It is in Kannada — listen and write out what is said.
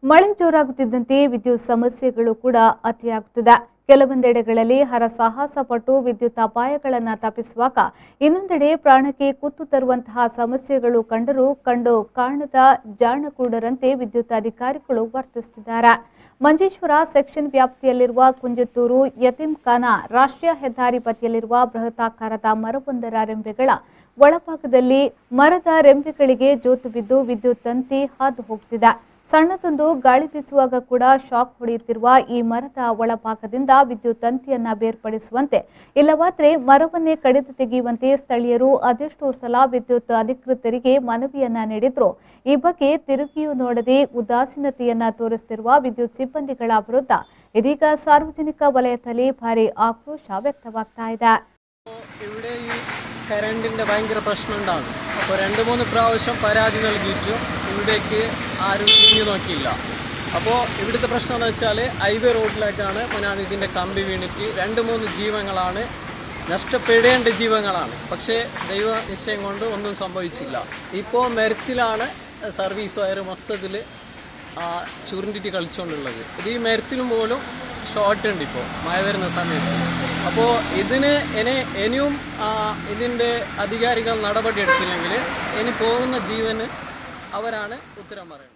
ಮಳೆ ಜೋರಾಗುತ್ತಿದ್ದಂತೆ ವಿದ್ಯುತ್ ಸಮಸ್ಯೆಗಳು ಕೂಡ ಅತಿಯಾಗುತ್ತಿದೆ. ಕೆಲವೊಂದೆಡೆಗಳಲ್ಲಿ ಹರಸಾಹಸ ಪಟ್ಟು ವಿದ್ಯುತ್ ಅಪಾಯಗಳನ್ನು ತಪ್ಪಿಸುವಾಗ ಇನ್ನೊಂದೆಡೆ ಪ್ರಾಣಕ್ಕೆ ಕುತ್ತು ತರುವಂತಹ ಸಮಸ್ಯೆಗಳು ಕಂಡು ಕಾಣದ ಜಾಣಕೂಡರಂತೆ ವಿದ್ಯುತ್ ಅಧಿಕಾರಿಗಳು ವರ್ತಿಸುತ್ತಿದ್ದಾರೆ. ಮಂಜೇಶ್ವರ ಸೆಕ್ಷನ್ ವ್ಯಾಪ್ತಿಯಲ್ಲಿರುವ ಕುಂಜತ್ತೂರು ಯತೀಂಖಾನ ರಾಷ್ಟ್ರೀಯ ಹೆದ್ದಾರಿ ಬದಿಯಲ್ಲಿರುವ ಬೃಹತಾಕಾರದ ಮರವೊಂದರ ರೆಂಬೆಗಳ ಒಳಭಾಗದಲ್ಲಿ ಮರದ ರೆಂಬೆಗಳಿಗೆ ಜೋತು ಬಿದ್ದು ವಿದ್ಯುತ್ ತಂತಿ ಹಾದು ಹೋಗುತ್ತಿದೆ. ಸಣ್ಣದೊಂದು ಗಾಳಿ ಬೀಸುವಾಗ ಕೂಡ ಶಾಕ್ ಹೊಡೆಯುತ್ತಿರುವ ಈ ಮರದ ಒಳಭಾಗದಿಂದ ವಿದ್ಯುತ್ ತಂತಿಯನ್ನ ಬೇರ್ಪಡಿಸುವಂತೆ ಇಲ್ಲವಾದರೆ ಮರವನ್ನೇ ಕಡಿದು ತೆಗೆಯುವಂತೆ ಸ್ಥಳೀಯರು ಅದೆಷ್ಟೋ ಸಲ ವಿದ್ಯುತ್ ಅಧಿಕೃತರಿಗೆ ಮನವಿಯನ್ನ ನೀಡಿದ್ರು. ಈ ಬಗ್ಗೆ ತಿರುಗಿಯೂ ನೋಡದೆ ಉದಾಸೀನತೆಯನ್ನ ತೋರಿಸುತ್ತಿರುವ ವಿದ್ಯುತ್ ಸಿಬ್ಬಂದಿಗಳ ವಿರುದ್ಧ ಇದೀಗ ಸಾರ್ವಜನಿಕ ವಲಯದಲ್ಲಿ ಭಾರಿ ಆಕ್ರೋಶ ವ್ಯಕ್ತವಾಗ್ತಾ ಇದೆ. ഇവിടെ ഈ കറണ്ടിൻ്റെ ഭയങ്കര പ്രശ്നമുണ്ടാകും. അപ്പോൾ 2-3 പ്രാവശ്യം പരാതി നൽകിയിട്ടു ഇവിടേക്ക് ആരും തിരിഞ്ഞു നോക്കിയില്ല. അപ്പോൾ ഇവിടുത്തെ പ്രശ്നം എന്ന് വെച്ചാൽ ഹൈവേ റോഡിലേക്കാണ് മുന്നാണ് ഇതിൻ്റെ കമ്പി വീണിട്ട് 2-3 ജീവങ്ങളാണ് നഷ്ടപ്പെടേണ്ട ജീവങ്ങളാണ്. പക്ഷേ ദൈവ നിശ്ചയം കൊണ്ട് ഒന്നും സംഭവിച്ചില്ല. ഇപ്പോൾ മരത്തിലാണ് സർവീസ് വയർ മൊത്തത്തിൽ ചുരുണ്ടിട്ട് കളിച്ചുകൊണ്ടുള്ളത്. ഇത് ഈ മരത്തിലും പോലും ഷോർട്ട് ഉണ്ട് ഇപ്പോൾ മഴ വരുന്ന സമയത്ത്. അപ്പോൾ ഇതിന് ഇനിയും ഇതിൻ്റെ അധികാരികൾ നടപടി എടുത്തില്ലെങ്കിൽ ഇനി പോകുന്ന ജീവന് അവരാണ് ഉത്തരം പറയുന്നത്.